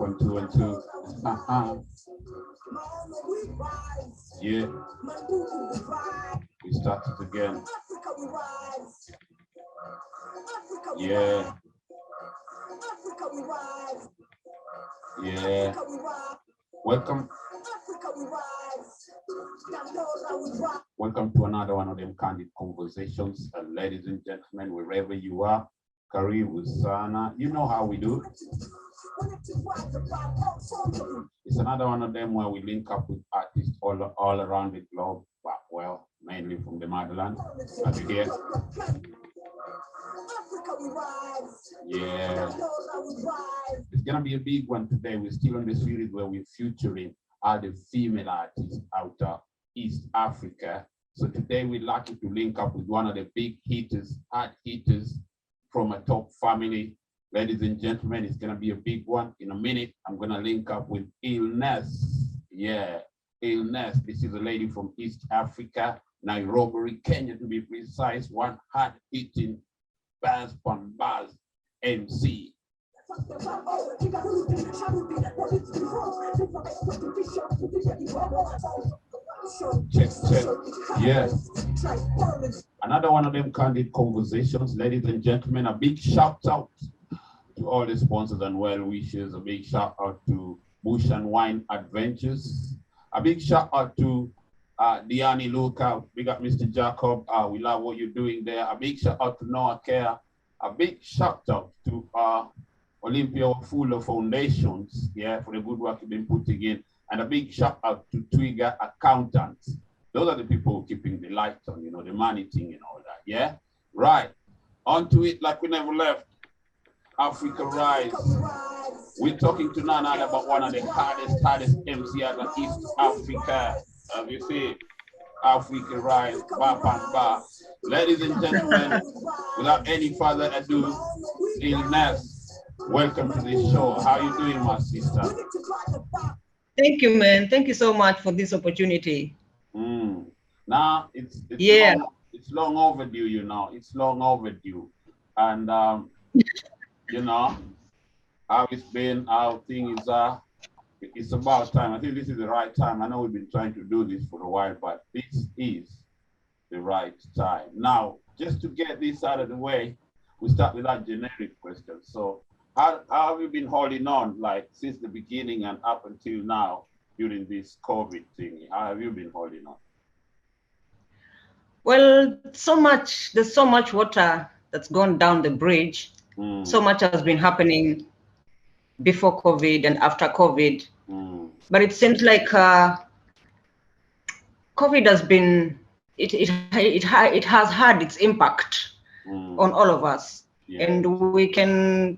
1, 2, and 2. Yeah. We start it again. Yeah. Yeah. Welcome. Welcome to another one of them candid conversations. Ladies and gentlemen, wherever you are, karibu sana. You know how we do. It's another one of them where we link up with artists all around the globe, but well, mainly from the motherland. As you hear. Yeah. It's gonna be a big one today. We're still on the series where we're featuring other female artists out of East Africa. So today we're lucky to link up with one of the big hitters, hard hitters from a top family. Ladies and gentlemen, it's gonna be a big one. In a minute, I'm gonna link up with Llness. Yeah, Llness. This is a lady from East Africa, Nairobi, Kenya to be precise. One hard hitting bars on bars MC. Check. Yeah. Another one of them candid conversations, ladies and gentlemen. A big shout out to all the sponsors and well wishers. A big shout out to Bush and Wine Adventures. A big shout out to Diani Luca. Big up Mr. Jacob. We love what you're doing there. A big shout out to Noah Care. A big shout out to Olympia Fuller Foundations, yeah, for the good work you've been putting in. And a big shout out to Twigger Accountants. Those are the people keeping the lights on, you know, the money thing and all that, yeah? Right, on to it like we never left. Africa Rise. We're talking to none other but one of the hardest MC out of East Africa. As you see, Africa Rise, bar and bar. Ladies and gentlemen, without any further ado, Llness, welcome to this show. How are you doing, my sister? Thank you, man. Thank you so much for this opportunity. Now, it's long overdue, you know. It's long overdue. And, you know, how it's been, how things are. It's about time. I think this is the right time. I know we've been trying to do this for a while, but this is the right time. Now, just to get this out of the way, we start with that generic question. So how have you been holding on, like since the beginning and up until now during this COVID thing? How have you been holding on? Well, there's so much water that's gone down the bridge. So much has been happening before COVID and after COVID. But it seems like COVID has been, it has had its impact on all of us. Yeah. And we can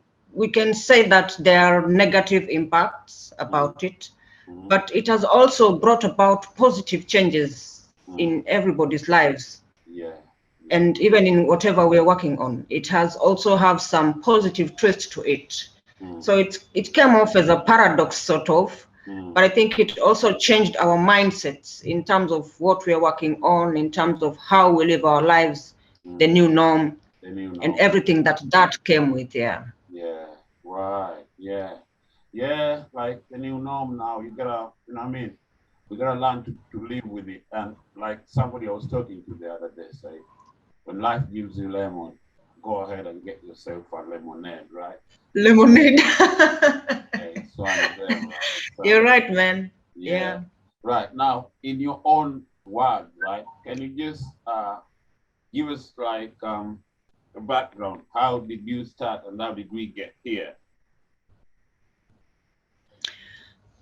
say that there are negative impacts about it, but it has also brought about positive changes in everybody's lives. Yeah. And even in whatever we're working on, it has also have some positive twist to it. So it came off as a paradox sort of, but I think it also changed our mindsets in terms of what we are working on, in terms of how we live our lives, the new norm, and everything that came with. Yeah, right, yeah, like the new norm now, you gotta, you know what I mean? We gotta learn to live with it. And like somebody I was talking to the other day say, when life gives you lemon, go ahead and get yourself a lemonade, right? Lemonade. It's one of them, right? So, you're right, man. Yeah. Right, now, in your own words, right, can you just give us like a background? How did you start and how did we get here?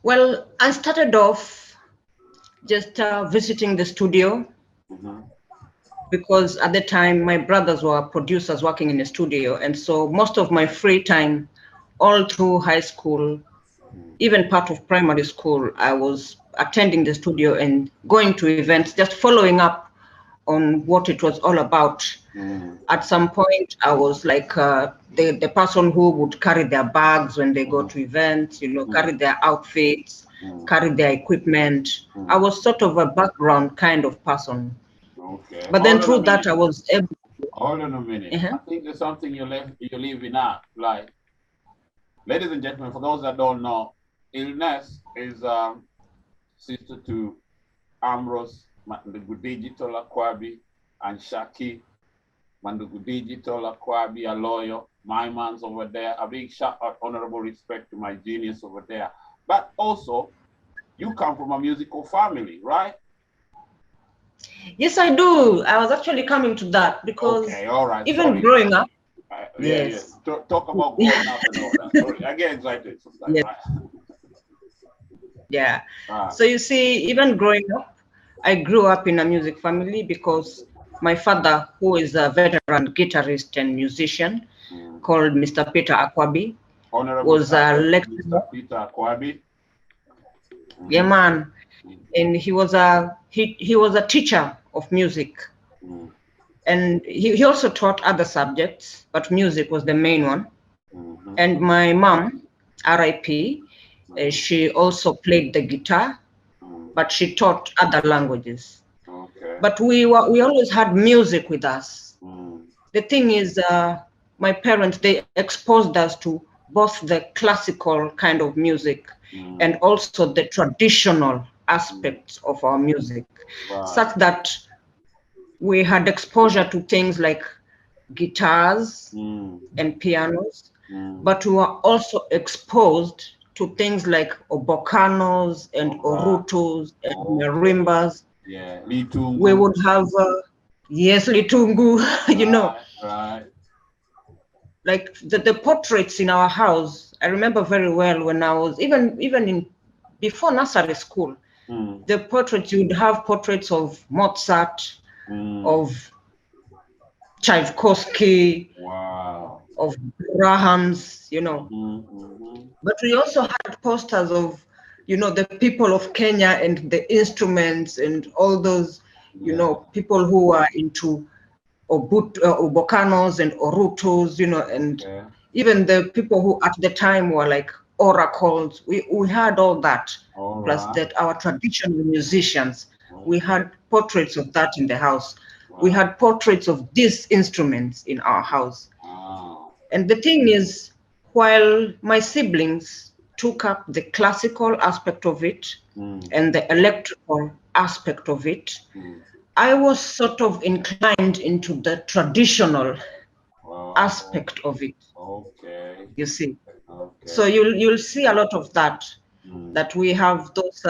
Well, I started off just visiting the studio because at the time my brothers were producers working in the studio. And so most of my free time, all through high school, even part of primary school, I was attending the studio and going to events, just following up on what it was all about. At some point, I was like the person who would carry their bags when they go to events, you know, carry their outfits, carry their equipment. I was sort of a background kind of person. Okay. But then through that, I was able to... Hold on a minute. I think there's something you're leaving out. Like, Ladies and gentlemen, for those that don't know, Llness is sister to Ambrose, MANDUGU DIGITAL, Akwabi, and Shaky, MANDUGU DIGITAL, Akwabi, a lawyer. My man's over there. A big shout out, honorable respect to my genius over there. But also, you come from a musical family, right? Yes, I do. I was actually coming to that because okay, all right. even growing up, yes. Talk about growing up and all that. Sorry, I get excited sometimes, yes. right? Yeah. So you see, even growing up, I grew up in a music family because my father, who is a veteran guitarist and musician, called Mr. Peter Akwabi, was a lecturer. Mr. Peter Akwabi. Yeah, man. And he was a teacher of music. And he also taught other subjects, but music was the main one. And my mom, RIP, she also played the guitar, but she taught other languages. But we always had music with us. The thing is, my parents, they exposed us to both the classical kind of music and also the traditional aspects of our music, such that we had exposure to things like guitars and pianos, but we were also exposed to things like obokanos and orutos and marimbas. Yeah, litungu. We would have, yes, litungu, you know. Right. Like the portraits in our house, I remember very well when I was even before nursery school, the portraits, you would have portraits of Mozart, of Tchaikovsky, of Brahms, you know. But we also had posters of, you know, the people of Kenya and the instruments and all those, you know, people who are into obokanos and orutos, you know, and even the people who at the time were like oracles. We had all that, plus that our traditional musicians, we had portraits of that in the house. We had portraits of these instruments in our house. And the thing is, while my siblings took up the classical aspect of it and the electrical aspect of it, I was sort of inclined into the traditional aspect of it. You see, so you'll see a lot of that. That we have those,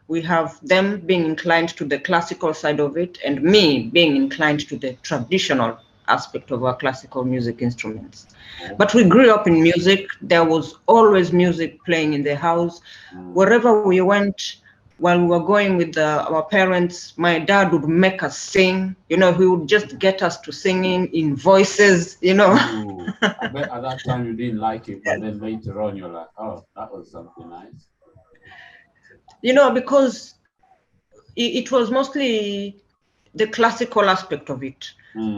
we have them being inclined to the classical side of it, and me being inclined to the traditional aspect of our classical music instruments. But we grew up in music. There was always music playing in the house. Wherever we went, while we were going with our parents, my dad would make us sing. You know, he would just get us to singing in voices, you know. I bet at that time you didn't like it, but then later on you're like, oh, that was something nice. You know, because it was mostly the classical aspect of it,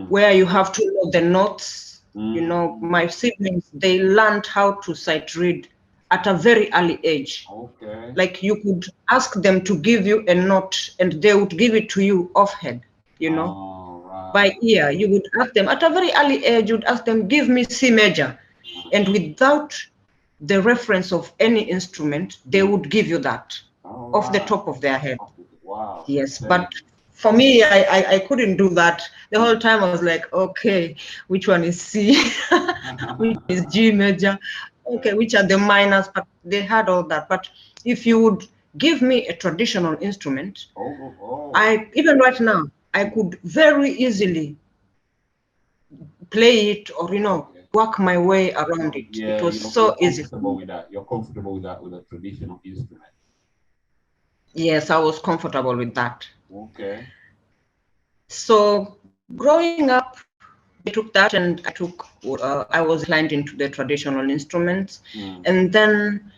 where you have to know the notes. You know, my siblings, they learned how to sight read at a very early age. Like you could ask them to give you a note and they would give it to you offhand, you know, by ear. You would ask them at a very early age, you'd ask them, give me C major. And without the reference of any instrument, they would give you that off the top of their head. Yes, but for me, I couldn't do that. The whole time I was like, okay, which one is C? Which is G major? Okay, which are the minors? But they had all that. But if you would give me a traditional instrument, even right now, I could very easily play it or, you know, work my way around it. It was so easy. You're comfortable with that, with a traditional instrument? Yes, I was comfortable with that. Okay. So growing up, they took that, and I was inclined into the traditional instruments. And then,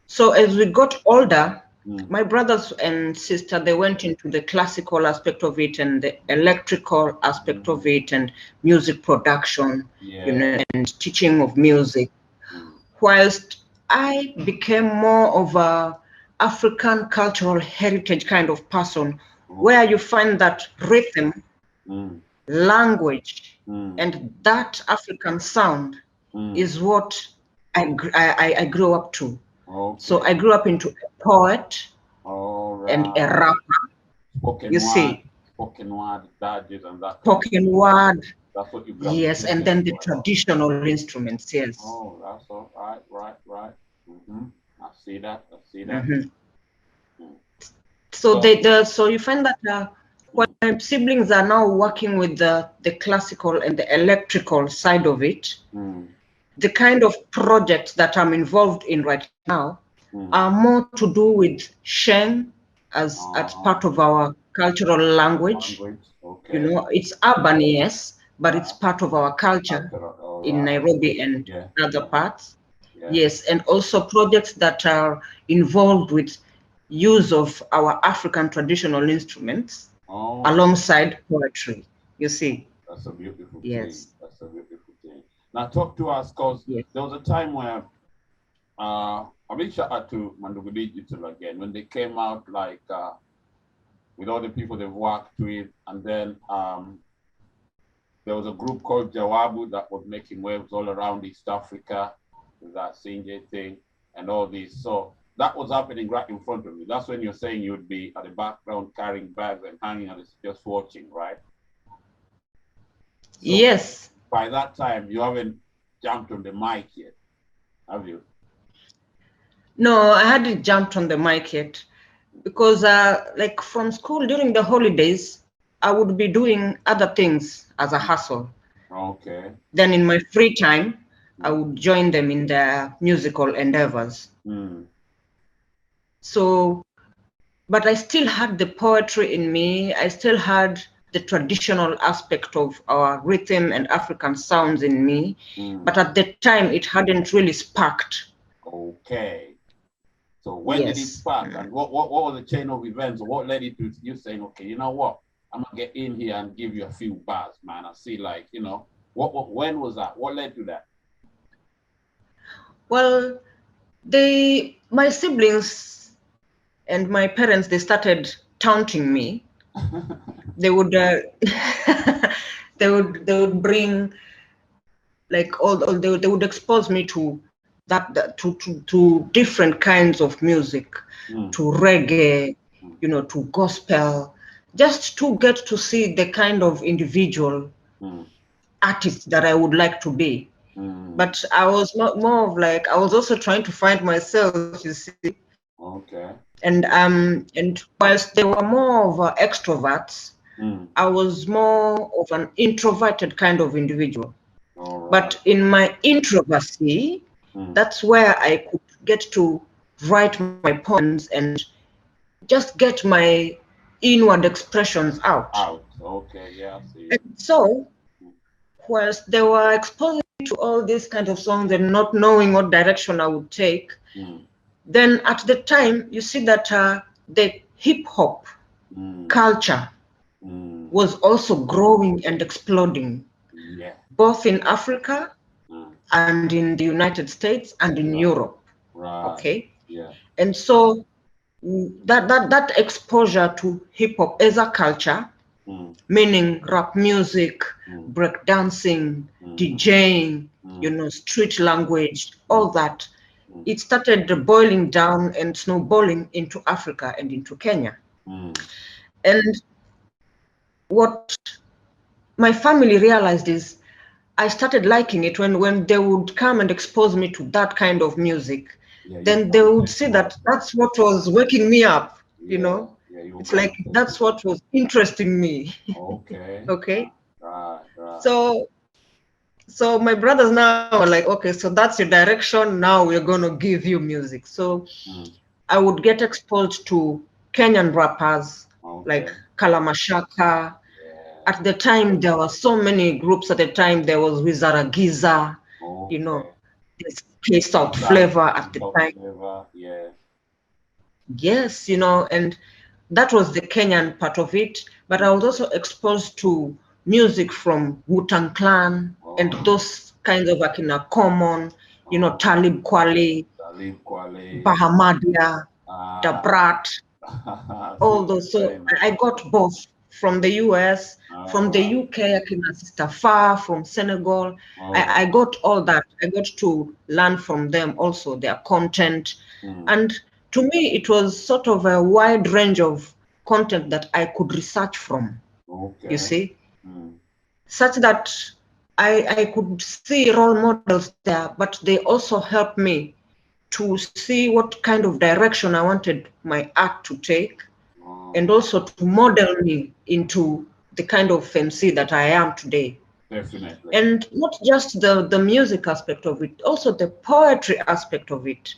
so as we got older, my brothers and sister, they went into the classical aspect of it and the electrical aspect of it and music production, you know, and teaching of music. Whilst I became more of a African cultural heritage kind of person, where you find that rhythm, language, and that African sound is what I grew up to. Okay. So I grew up into a poet and a rapper. Spoken see, spoken word, dodges, and that. Spoken word. That's what you Yes, and then the traditional instruments. Yes. Oh, that's all right, right. I see that. So so you find that when my siblings are now working with the classical and the electrical side of it, the kind of projects that I'm involved in right now are more to do with Sheng as part of our cultural language. Okay. You know, it's urban, yes, but it's part of our culture in Nairobi and other parts. Yes, and also projects that are involved with use of our African traditional instruments alongside poetry. You see. That's a beautiful thing. That's a beautiful thing. Now talk to us, because there was a time where a big shout out to MANDUGU Digital again, when they came out like with all the people they've worked with, and then there was a group called Jawabu that was making waves all around East Africa with that Sinje thing and all this. So that was happening right in front of you. That's when you're saying you'd be at the background carrying bags and hanging and just watching, right? So yes. By that time, you haven't jumped on the mic yet, have you? No, I hadn't jumped on the mic yet, because like from school during the holidays, I would be doing other things as a hustle. Okay. Then in my free time, I would join them in their musical endeavors. So, but I still had the poetry in me. I still had the traditional aspect of our rhythm and African sounds in me. But at the time, it hadn't really sparked. Okay. So when did it spark, and what was the chain of events? What led it to you saying, okay, you know what, I'm gonna get in here and give you a few bars, man. I see, like, you know, when was that? What led to that? Well, my siblings and my parents, they started taunting me. They would they would bring like they would expose me to to different kinds of music, to reggae, you know, to gospel, just to get to see the kind of individual artist that I would like to be. But I was not more of like, I was also trying to find myself, you see. Okay. And whilst they were more of extroverts, I was more of an introverted kind of individual. But in my introversy, that's where I could get to write my poems and just get my inward expressions out. Okay, yeah, I see. And so, whilst they were exposing me to all these kinds of songs and not knowing what direction I would take, then at the time, you see that the hip hop culture was also growing and exploding, both in Africa and in the United States and in Europe. Okay. And so that exposure to hip hop as a culture, meaning rap music, breakdancing, DJing, you know, street language, all that, it started boiling down and snowballing into Africa and into Kenya. And what my family realized is I started liking it when they would come and expose me to that kind of music. Then they would see that that's what was waking me up, you know. It's like that's what was interesting me. Okay. Okay. Right. So my brothers now are like, okay, so that's your direction. Now we're going to give you music. So I would get exposed to Kenyan rappers like Kalamashaka. At the time, there were so many groups. At the time, there was Wizara Giza, you know, this South Flavor at the time. Yes, you know, and that was the Kenyan part of it. But I was also exposed to music from Wu-Tang Clan and those kinds of Akina Common, you know, Talib Kweli, Bahamadia, Dabrat, all those. So I got both from the US, from the UK, Sister Far, from Senegal. I got all that. I got to learn from them also, their content. And to me, it was sort of a wide range of content that I could research from, you see, such that I could see role models there, but they also helped me to see what kind of direction I wanted my art to take, and also to model me into the kind of MC that I am today. Definitely. And not just the music aspect of it, also the poetry aspect of it.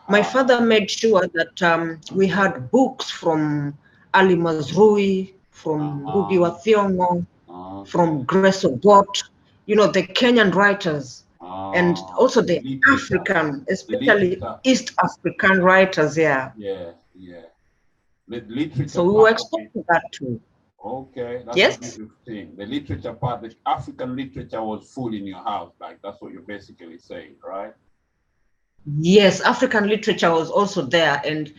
My father made sure that we had books from Ali Mazrui, from Ngugi wa Thiong'o, from Grace Ogot, you know, the Kenyan writers, and also the African, especially East African writers, Yeah. The literature. So we were exposed to that too. Okay, that's yes. a beautiful thing. The literature part, the African literature was full in your house, like that's what you're basically saying, right? Yes, African literature was also there, and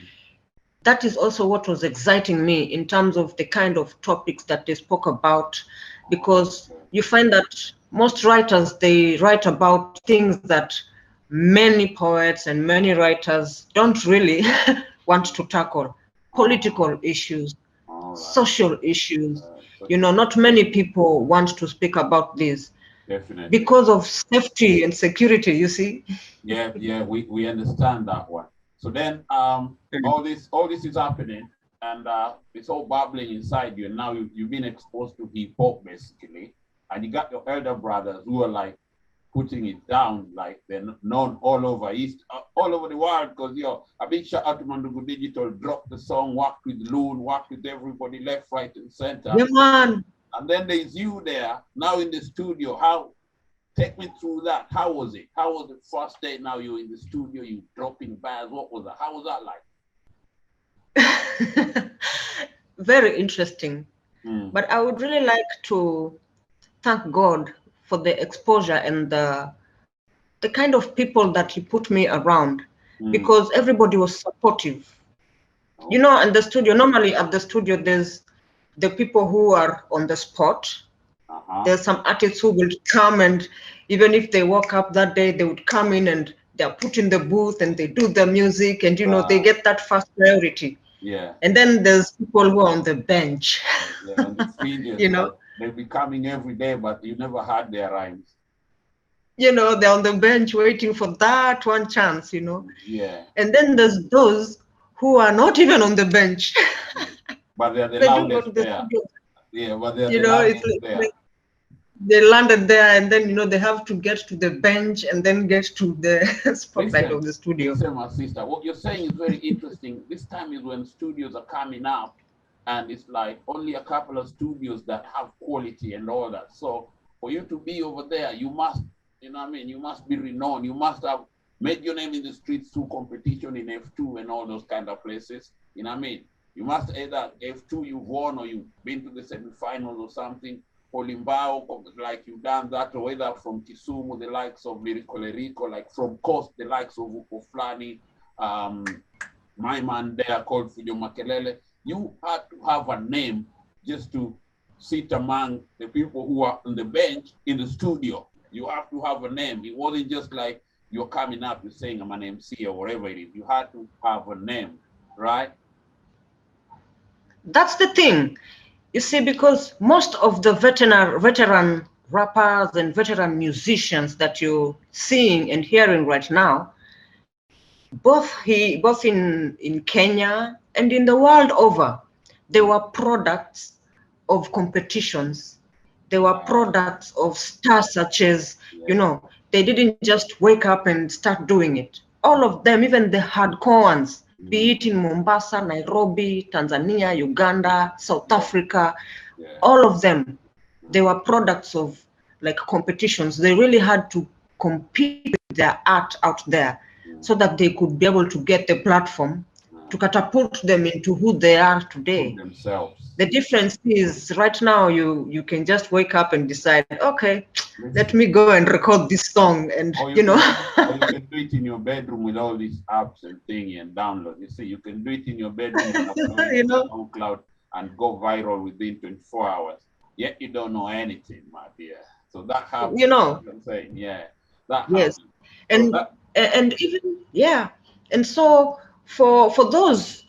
that is also what was exciting me in terms of the kind of topics that they spoke about, because you find that most writers, they write about things that many poets and many writers don't really want to tackle. Political issues, social issues, you know, not many people want to speak about this. Definitely. Because of safety and security, you see. Yeah, we understand that one. So then all this is happening, and it's all bubbling inside you, and now you've been exposed to hip hop basically, and you got your elder brothers who are like putting it down, like they're known all over all over the world, because a big shout out to MANDUGU Digital, dropped the song, worked with Loon, worked with everybody left, right, and center. Yeah, man. And then there's you there now in the studio. Take me through that. How was it? How was the first day? Now you're in the studio, you dropping bars. What was that? How was that like? Very interesting. But I would really like to thank God for the exposure and the kind of people that He put me around, because everybody was supportive. You know, in the studio, normally at the studio, there's the people who are on the spot. There's some artists who will come, and even if they woke up that day, they would come in and they're put in the booth and they do the music, and you know, they get that first priority. Yeah. And then there's people who are on the bench. Yeah, on the studios, you know, they'll be coming every day, but you never had their rhymes. You know, they're on the bench waiting for that one chance, you know. Yeah. And then there's those who are not even on the bench. But they're the loudest there. Yeah, but they're the loudest there. Like they landed there, and then, you know, they have to get to the bench and then get to the spotlight of the studio. Listen, my sister, what you're saying is very interesting. This time is when studios are coming up, and it's like only a couple of studios that have quality and all that. So for you to be over there, you must, you know what I mean, you must be renowned. You must have made your name in the streets through competition in F2 and all those kind of places. You know what I mean? You must either F2 you've won, or you've been to the semifinals or something. Olimbao, like you've done that, or whether from Kisumu, the likes of Lyrico, like from Coast, the likes of Ukoflani, my man there called Fujo Makelele. You had to have a name just to sit among the people who are on the bench in the studio. You have to have a name. It wasn't just like you're coming up, you're saying I'm an MC or whatever it is. You had to have a name, right? That's the thing. You see, because most of the veteran rappers and veteran musicians that you're seeing and hearing right now, both in Kenya and in the world over, they were products of competitions. They were products of stars such as, you know, they didn't just wake up and start doing it. All of them, even the hardcore ones, be it in Mombasa, Nairobi, Tanzania, Uganda, South Africa, all of them, they were products of like competitions. They really had to compete with their art out there so that they could be able to get the platform to catapult them into who they are today. Themselves. The difference is right now you can just wake up and decide, okay, let me go and record this song, and you know. Or you can do it in your bedroom with all these apps and thingy and download. You see, you can do it in your bedroom and upload it to SoundCloud and go viral within 24 hours. Yet you don't know anything, my dear. So that happens. You know. I'm saying, yeah, that Yes. happens. And So that, and even, yeah. And so for those,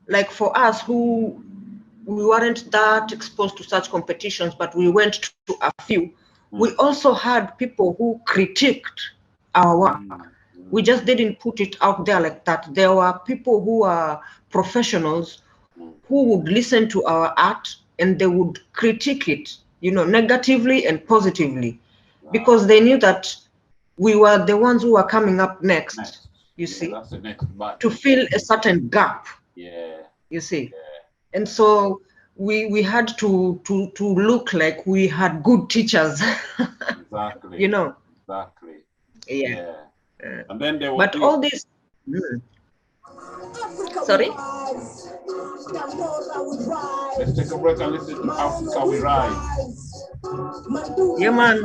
like for us who we weren't that exposed to such competitions, but we went to a few, we also had people who critiqued our work. We just didn't put it out there like that. There were people who are professionals who would listen to our art and they would critique it, negatively and positively, because they knew that we were the ones who were coming up next, you see, that's the next button. to fill a certain gap. Yeah. You see. Yeah. And so we had to look like we had good teachers. Exactly. Exactly. Yeah. And then there was but all this sorry? Let's take a break and listen to Africa We Rise. Yeah, man.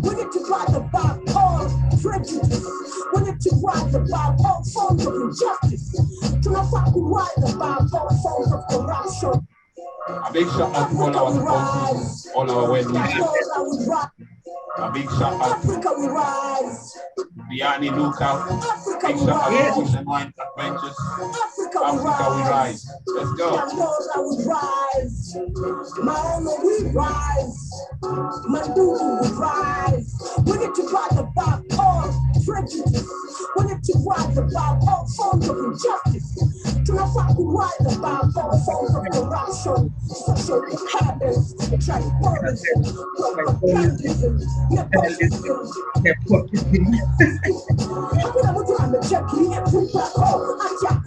We need to write about all prejudice. We need to write about all forms of injustice. To not write about all forms of corruption. A big shout out to all our sponsors, all our well-wishers. A big shout out to Diani Lookout. Big shout out to Fish and Wine Adventures. Africa We Rise. Let's go. We rise. MANDUGU we rise. We need to write about all prejudice. We need to write about all forms of injustice. To not write about all forms of corruption, social habits, tribalism, propagandism, nepotism.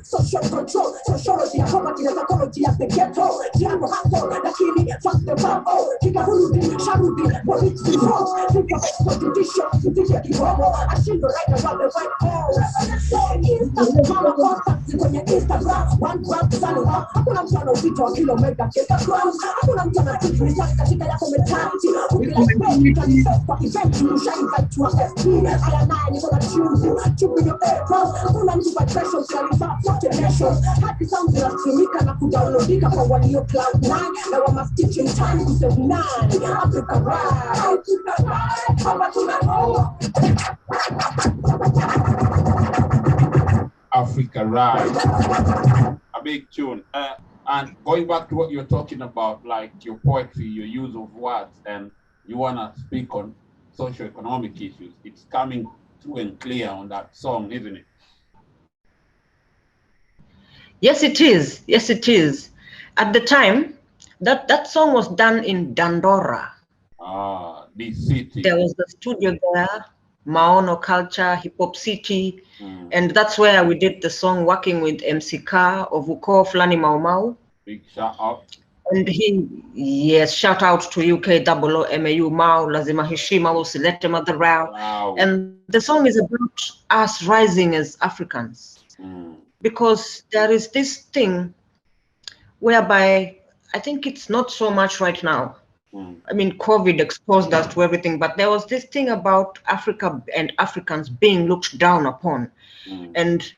Social control, sociology, poverty, and psychology of the ghetto. Diablo Hato, Lakini, fuck the Babo, Kigarudi, Sharudi, what it's the wrong. Think of exploitation, you think you're Kibomo, I see you right around the white hole. Instagram, contact when you Instagram, one gram, Salva, hakuna mtano vitu wa kilomita, kika gram, hakuna mtano vitu mitani katika yako mentality, ukilike, utanifest kwa event, ushainvite to a FP, aya nae niko na chupi your AirPods, hakuna mtu vibration, tunalifaa flotte nations, hadi sound zinatumika na kudownloadika kwa walio Cloud9, na wa must teach in time to save 9, Africa Rise, hapa tunaroa. Africa Rise. A big tune. And going back to what you're talking about, like your poetry, your use of words, and you want to speak on socio-economic issues, it's coming through and clear on that song, isn't it? Yes, it is. Yes, it is. At the time, that song was done in Dandora. Ah, the city. There was the studio there, Maono Culture, Hip Hop City, and that's where we did the song working with MC Car of Uko Flani Mau Mau. Big shout out. And yes, shout out to UK Double MAU Mau, Lazima Heshima, Usilete Madharau. Wow. And the song is about us rising as Africans. Because there is this thing whereby, I think it's not so much right now. I mean, COVID exposed us to everything, but there was this thing about Africa and Africans being looked down upon. And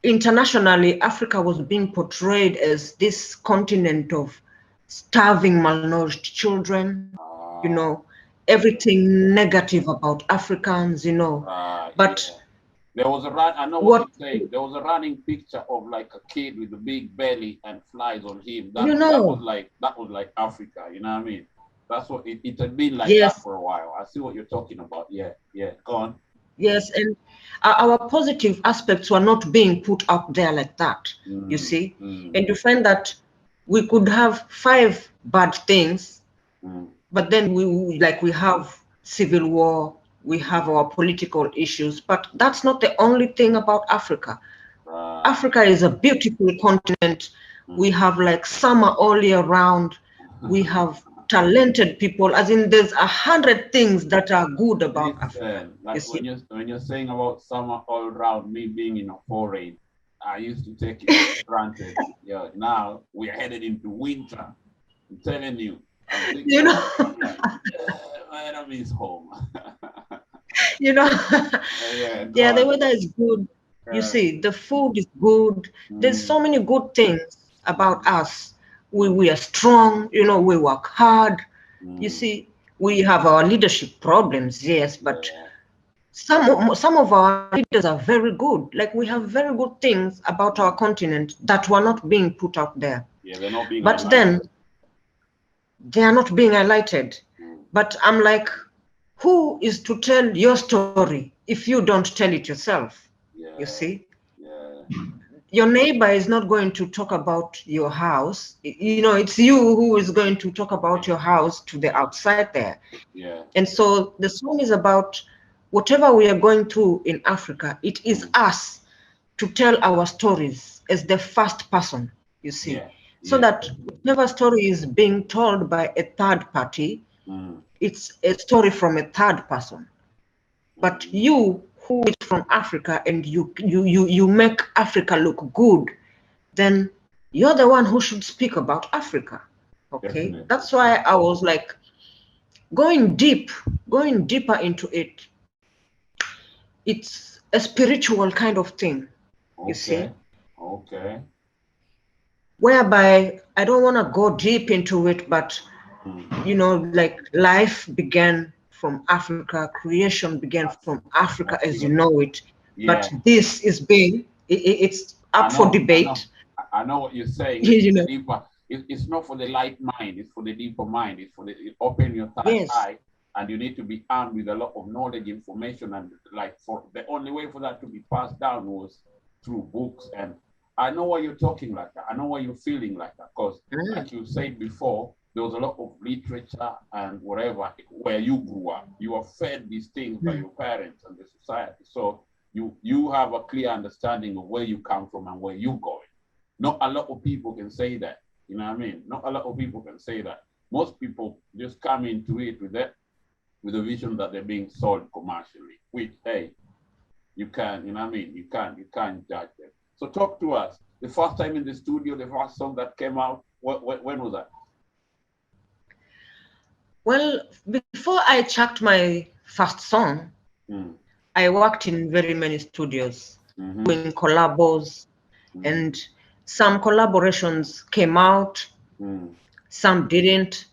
internationally, Africa was being portrayed as this continent of starving, malnourished children, everything negative about Africans, but there was a run. I know what you're saying. There was a running picture of like a kid with a big belly and flies on him. That was like Africa. You know what I mean? That's what it had been like that for a while. I see what you're talking about. Yeah, go on. Yes, and our positive aspects were not being put up there like that. You see, and you find that we could have 5 bad things, but then we have civil war. We have our political issues, but that's not the only thing about Africa. Africa is a beautiful continent. We have like summer all year round. We have talented people, as in there's 100 things that are good about Africa. Like when you're saying about summer all round, me being in a foreign, I used to take it for granted. Yeah, now we're headed into winter. I'm telling you. I miss home. The weather is good. You see, the food is good. There's so many good things about us. we are strong, you know, we work hard. You see, we have our leadership problems, yes, but some of our leaders are very good. Like, we have very good things about our continent that were not being put out there. Yeah, they're not being but highlighted. Then they are not being highlighted. But I'm like, who is to tell your story if you don't tell it yourself? You see? Your neighbor is not going to talk about your house. You know, it's you who is going to talk about your house to the outside there. And so the song is about whatever we are going through in Africa. It is us to tell our stories as the first person, you see, so that whatever story is being told by a third party, it's a story from a third person. But you, who is from Africa, and you make Africa look good, then you're the one who should speak about Africa. Okay, definitely. That's why I was like going deeper into it. It's a spiritual kind of thing, you see. Okay. Whereby I don't want to go deep into it, but you know, like, life began from Africa, creation began from Africa as you know it. But this is it's up for debate. I know what you're saying. You know, it's not for the light mind, it's for the deeper mind. It's for the open your third eye, and you need to be armed with a lot of knowledge, information, and like, for the only way for that to be passed down was through books. And I know why you're talking like that. I know why you're feeling like that, because like you said before, there was a lot of literature and whatever where you grew up. You were fed these things by your parents and the society. So you have a clear understanding of where you come from and where you're going. Not a lot of people can say that. You know what I mean? Not a lot of people can say that. Most people just come into it with a vision that they're being sold commercially. Which, hey, you can't, you know what I mean? You can't judge them. So talk to us. The first time in the studio, the first song that came out, when was that? Well, before I chucked my first song, I worked in very many studios, doing collabos, and some collaborations came out, some didn't.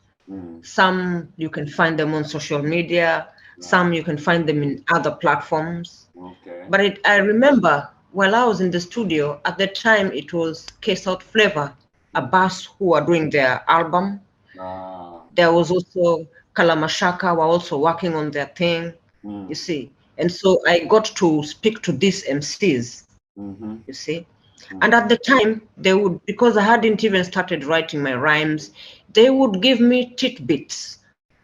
Some you can find them on social media, some you can find them in other platforms. But I remember while I was in the studio, at the time it was K-South Flavor, Abbas, who are doing their album. There was also Kalamashaka were also working on their thing, you see. And so I got to speak to these MCs, you see. And at the time, they would, because I hadn't even started writing my rhymes, they would give me tidbits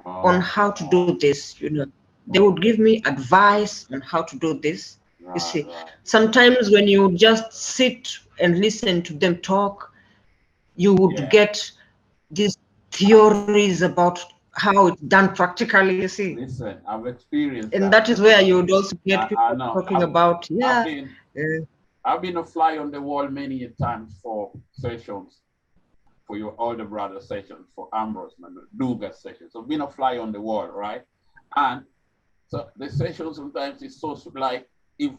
on how to do this, you know. They would give me advice on how to do this, you see. Sometimes when you just sit and listen to them talk, you would get these theories about how it's done practically, you see. Listen, I've experienced and that is where you would also get people talking about, I've been a fly on the wall many a times for sessions, for your older brother sessions, for Ambrose MANDUGU sessions. So I've been a fly on the wall, right? And so the session sometimes is so like, if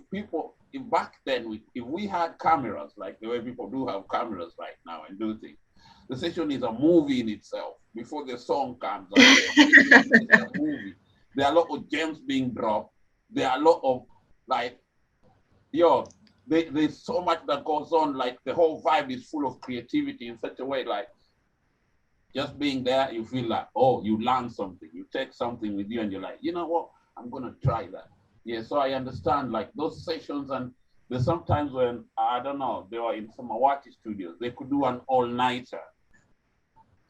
back then, if we had cameras, like the way people do have cameras right now and do things, the session is a movie in itself. Before the song comes out, it's a movie. There are a lot of gems being dropped. There are a lot of, like, there's so much that goes on. Like, the whole vibe is full of creativity in such a way, like, just being there, you feel like, oh, you learn something. You take something with you and you're like, you know what? I'm going to try that. Yeah, so I understand, like, those sessions. And there's sometimes when, I don't know, they were in some Awati studios, they could do an all-nighter.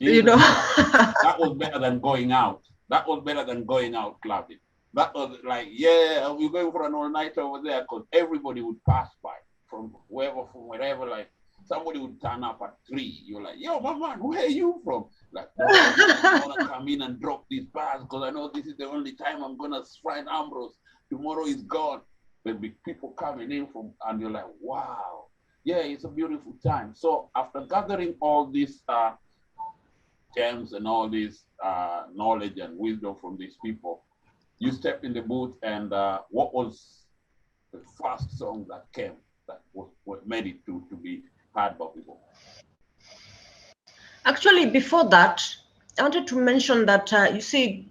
You know, that was better than going out. That was better than going out clubbing. That was like, yeah, we're going for an all-nighter over there, because everybody would pass by from wherever, like, somebody would turn up at 3. You're like, yo, my man, where are you from? Like, I want to come in and drop these bars, because I know this is the only time I'm going to find Ambrose. Tomorrow is gone. There'll be people coming in from, and you're like, wow. Yeah, it's a beautiful time. So after gathering all these gems and all this knowledge and wisdom from these people, you stepped in the booth, and what was the first song that came that what made it to be heard by people? Actually, before that, I wanted to mention that, you see,